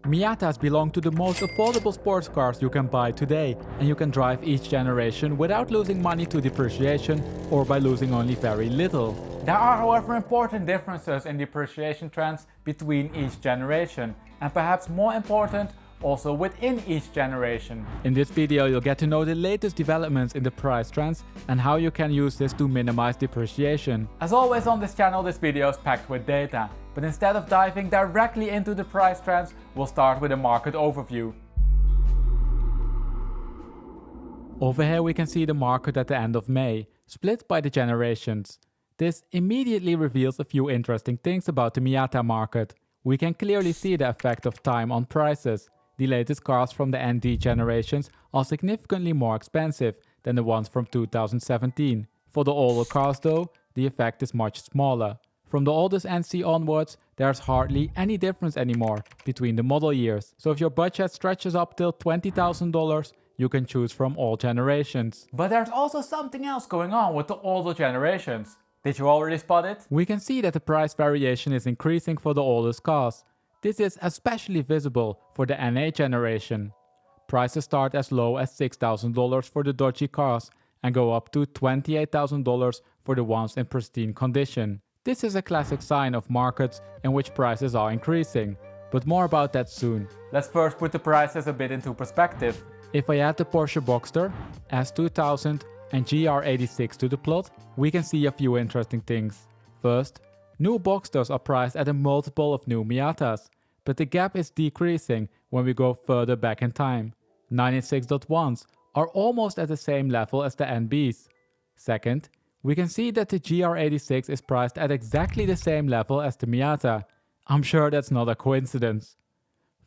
Miatas belong to the most affordable sports cars you can buy today, and you can drive each generation without losing money to depreciation or by losing only very little. There are, however, important differences in depreciation trends between each generation, and perhaps more important, also within each generation. In this video you'll get to know the latest developments in the price trends and how you can use this to minimize depreciation. As always on this channel, this video is packed with data, but instead of diving directly into the price trends, we'll start with a market overview. Over here we can see the market at the end of May, split by the generations. This immediately reveals a few interesting things about the Miata market. We can clearly see the effect of time on prices. The latest cars from the ND generations are significantly more expensive than the ones from 2017. For the older cars though, the effect is much smaller. From the oldest NC onwards, there's hardly any difference anymore between the model years. So if your budget stretches up till $20,000, you can choose from all generations. But there's also something else going on with the older generations. Did you already spot it? We can see that the price variation is increasing for the oldest cars. This is especially visible for the NA generation. Prices start as low as $6,000 for the dodgy cars and go up to $28,000 for the ones in pristine condition. This is a classic sign of markets in which prices are increasing, but more about that soon. Let's first put the prices a bit into perspective. If I add the Porsche Boxster, S2000 and GR86 to the plot, we can see a few interesting things. First, new Boxsters are priced at a multiple of new Miatas, but the gap is decreasing when we go further back in time. 996.1s are almost at the same level as the NBs. Second, we can see that the GR86 is priced at exactly the same level as the Miata. I'm sure that's not a coincidence.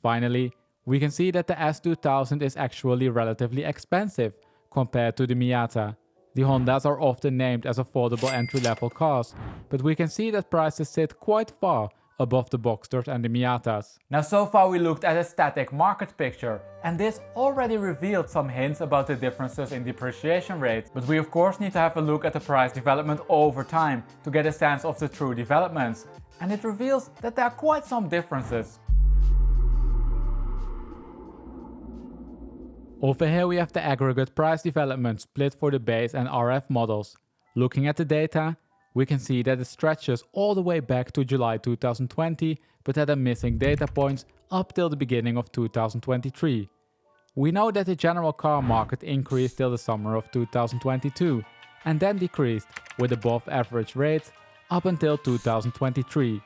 Finally, we can see that the S2000 is actually relatively expensive compared to the Miata. The Hondas are often named as affordable entry-level cars, but we can see that prices sit quite far above the Boxsters and the Miatas. Now so far we looked at a static market picture, and this already revealed some hints about the differences in depreciation rates. But we of course need to have a look at the price development over time to get a sense of the true developments, and it reveals that there are quite some differences. Over here we have the aggregate price development split for the base and RF models. Looking at the data, we can see that it stretches all the way back to July 2020, but had a missing data points up till the beginning of 2023. We know that the general car market increased till the summer of 2022, and then decreased with above average rates up until 2023.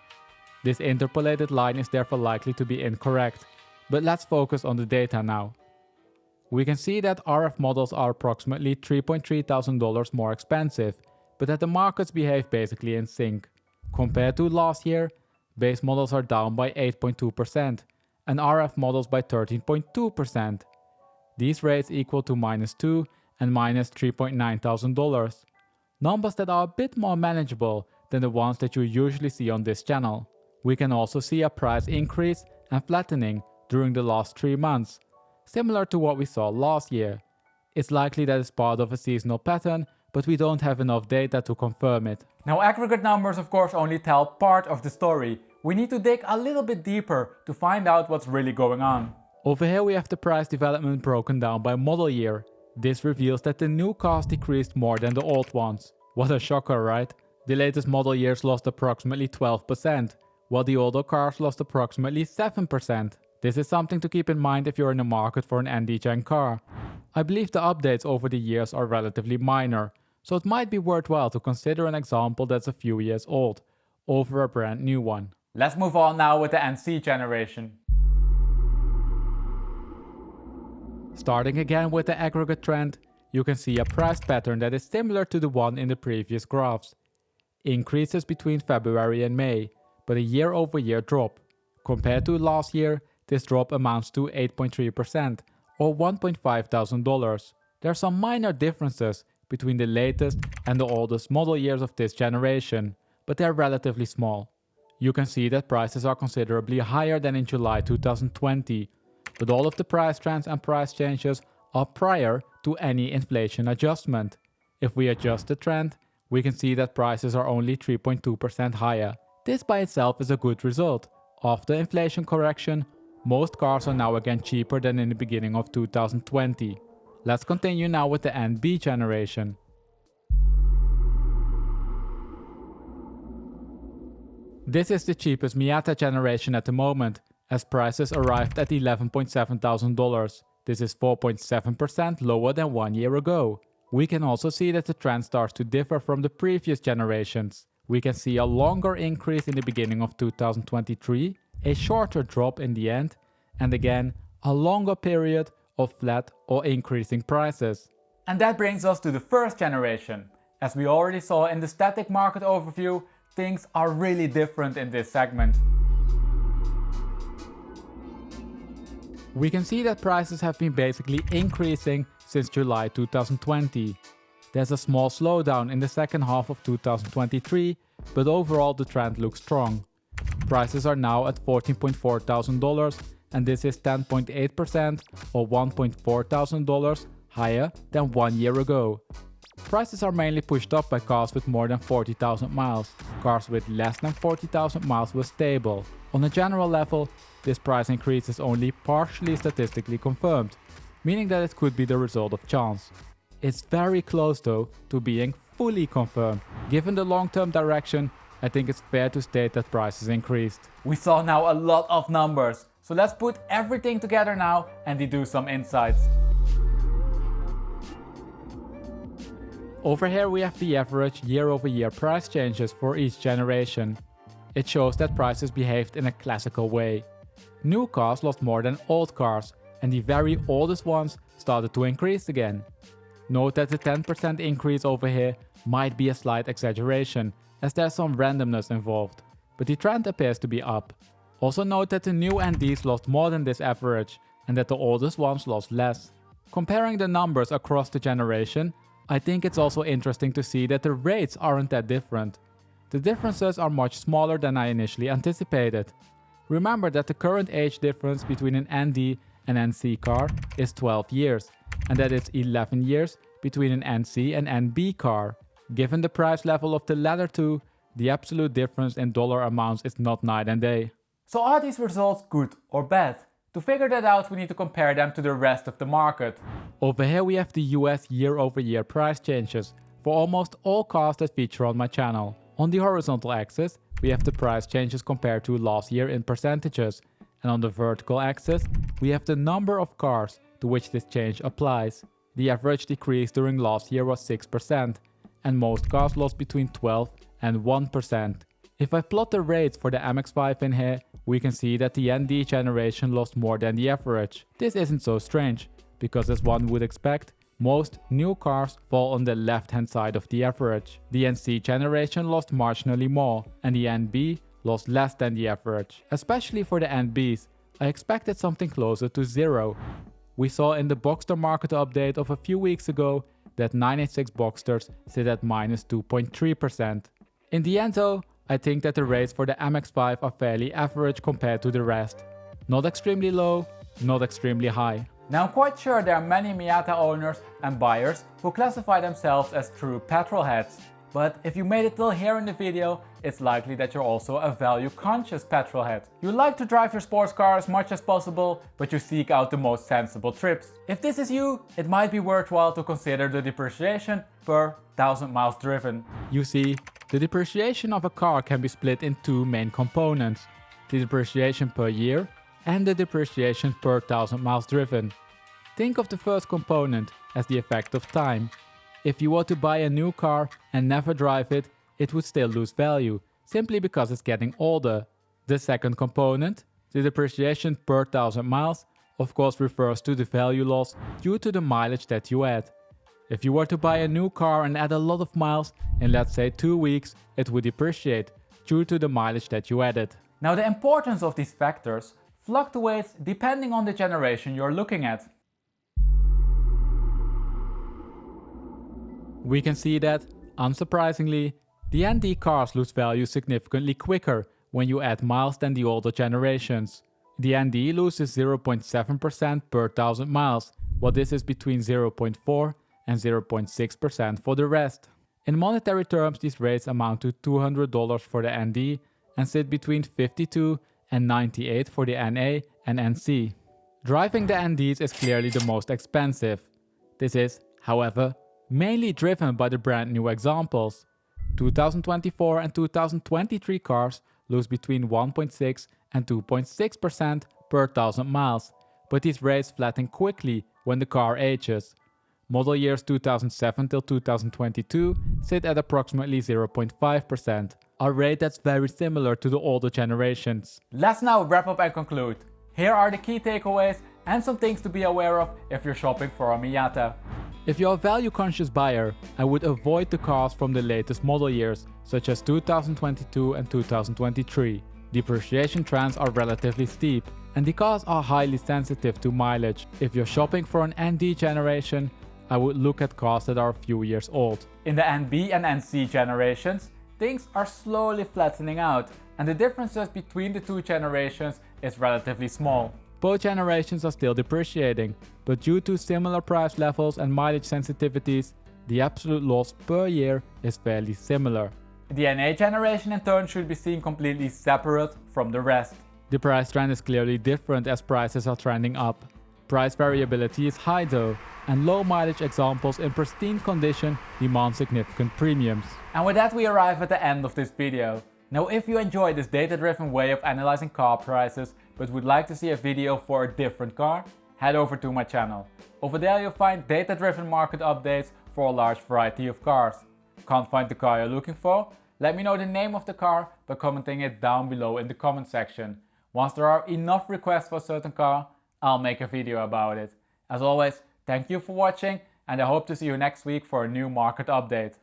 This interpolated line is therefore likely to be incorrect, but let's focus on the data now. We can see that RF models are approximately $3,300 more expensive, but that the markets behave basically in sync. Compared to last year, base models are down by 8.2% and RF models by 13.2%. These rates equal to -$2,000 and -$3,900. Numbers that are a bit more manageable than the ones that you usually see on this channel. We can also see a price increase and flattening during the last 3 months, similar to what we saw last year. It's likely that it's part of a seasonal pattern, but we don't have enough data to confirm it. Now aggregate numbers of course only tell part of the story. We need to dig a little bit deeper to find out what's really going on. Over here we have the price development broken down by model year. This reveals that the new cars decreased more than the old ones. What a shocker, right? The latest model years lost approximately 12%, while the older cars lost approximately 7%. This is something to keep in mind if you're in the market for an ND Gen car. I believe the updates over the years are relatively minor, so it might be worthwhile to consider an example that's a few years old, over a brand new one. Let's move on now with the NC generation. Starting again with the aggregate trend, you can see a price pattern that is similar to the one in the previous graphs. Increases between February and May, but a year-over-year drop. Compared to last year, this drop amounts to 8.3% or $1,500. There are some minor differences between the latest and the oldest model years of this generation, but they're relatively small. You can see that prices are considerably higher than in July 2020, but all of the price trends and price changes are prior to any inflation adjustment. If we adjust the trend, we can see that prices are only 3.2% higher. This by itself is a good result. After inflation correction, Most cars are now again cheaper than in the beginning of 2020. Let's continue now with the NB generation. This is the cheapest Miata generation at the moment, as prices arrived at $11,700. This is 4.7% lower than 1 year ago. We can also see that the trend starts to differ from the previous generations. We can see a longer increase in the beginning of 2023, a shorter drop in the end, and again, a longer period of flat or increasing prices. And that brings us to the first generation. As we already saw in the static market overview, things are really different in this segment. We can see that prices have been basically increasing since July 2020. There's a small slowdown in the second half of 2023, but overall the trend looks strong. Prices are now at $14.4 thousand, and this is 10.8% or $1.4 thousand higher than 1 year ago. Prices are mainly pushed up by cars with more than 40,000 miles. Cars with less than 40,000 miles were stable. On a general level, this price increase is only partially statistically confirmed, meaning that it could be the result of chance. It's very close though to being fully confirmed. Given the long-term direction, I think it's fair to state that prices increased. We saw now a lot of numbers, so let's put everything together now and deduce some insights. Over here we have the average year-over-year price changes for each generation. It shows that prices behaved in a classical way. New cars lost more than old cars, and the very oldest ones started to increase again. Note that the 10% increase over here might be a slight exaggeration, as there's some randomness involved, but the trend appears to be up. Also note that the new NDs lost more than this average, and that the oldest ones lost less. Comparing the numbers across the generation, I think it's also interesting to see that the rates aren't that different. The differences are much smaller than I initially anticipated. Remember that the current age difference between an ND and NC car is 12 years, and that it's 11 years between an NC and NB car. Given the price level of the latter two, the absolute difference in dollar amounts is not night and day. So are these results good or bad? To figure that out, we need to compare them to the rest of the market. Over here we have the US year-over-year price changes for almost all cars that feature on my channel. On the horizontal axis, we have the price changes compared to last year in percentages, and on the vertical axis, we have the number of cars to which this change applies. The average decrease during last year was 6%, and most cars lost between 12 and 1%. If I plot the rates for the MX-5 in here, we can see that the ND generation lost more than the average. This isn't so strange, because as one would expect, most new cars fall on the left hand side of the average. The NC generation lost marginally more, and the NB lost less than the average. Especially for the NBs, I expected something closer to zero. We saw in the Boxster market update of a few weeks ago that 986 Boxsters sit at minus 2.3%. In the end though, I think that the rates for the MX-5 are fairly average compared to the rest. Not extremely low, not extremely high. Now I'm quite sure there are many Miata owners and buyers who classify themselves as true petrol heads. But if you made it till here in the video, it's likely that you're also a value-conscious petrol head. You like to drive your sports car as much as possible, but you seek out the most sensible trips. If this is you, it might be worthwhile to consider the depreciation per 1,000 miles driven. You see, the depreciation of a car can be split in two main components: the depreciation per year and the depreciation per 1,000 miles driven. Think of the first component as the effect of time. If you were to buy a new car and never drive it, it would still lose value, simply because it's getting older. The second component, the depreciation per 1,000 miles, of course refers to the value loss due to the mileage that you add. If you were to buy a new car and add a lot of miles, in let's say 2 weeks, it would depreciate due to the mileage that you added. Now the importance of these factors fluctuates depending on the generation you're looking at. We can see that, unsurprisingly, the ND cars lose value significantly quicker when you add miles than the older generations. The ND loses 0.7% per 1,000 miles, while this is between 0.4 and 0.6% for the rest. In monetary terms, these rates amount to $200 for the ND and sit between $52 and $98 for the NA and NC. Driving the NDs is clearly the most expensive. This is, however, mainly driven by the brand new examples. 2024 and 2023 cars lose between 1.6 and 2.6% per 1,000 miles, but these rates flatten quickly when the car ages. Model years 2007 till 2022 sit at approximately 0.5%, a rate that's very similar to the older generations. Let's now wrap up and conclude. Here are the key takeaways and some things to be aware of if you're shopping for a Miata. If you're a value-conscious buyer, I would avoid the cars from the latest model years, such as 2022 and 2023. Depreciation trends are relatively steep, and the cars are highly sensitive to mileage. If you're shopping for an ND generation, I would look at cars that are a few years old. In the NB and NC generations, things are slowly flattening out, and the differences between the two generations is relatively small. Both generations are still depreciating, but due to similar price levels and mileage sensitivities, the absolute loss per year is fairly similar. The NA generation in turn should be seen completely separate from the rest. The price trend is clearly different as prices are trending up. Price variability is high though, and low mileage examples in pristine condition demand significant premiums. And with that we arrive at the end of this video. Now if you enjoy this data-driven way of analyzing car prices but would like to see a video for a different car, head over to my channel. Over there you'll find data-driven market updates for a large variety of cars. Can't find the car you're looking for? Let me know the name of the car by commenting it down below in the comment section. Once there are enough requests for a certain car, I'll make a video about it. As always, thank you for watching and I hope to see you next week for a new market update.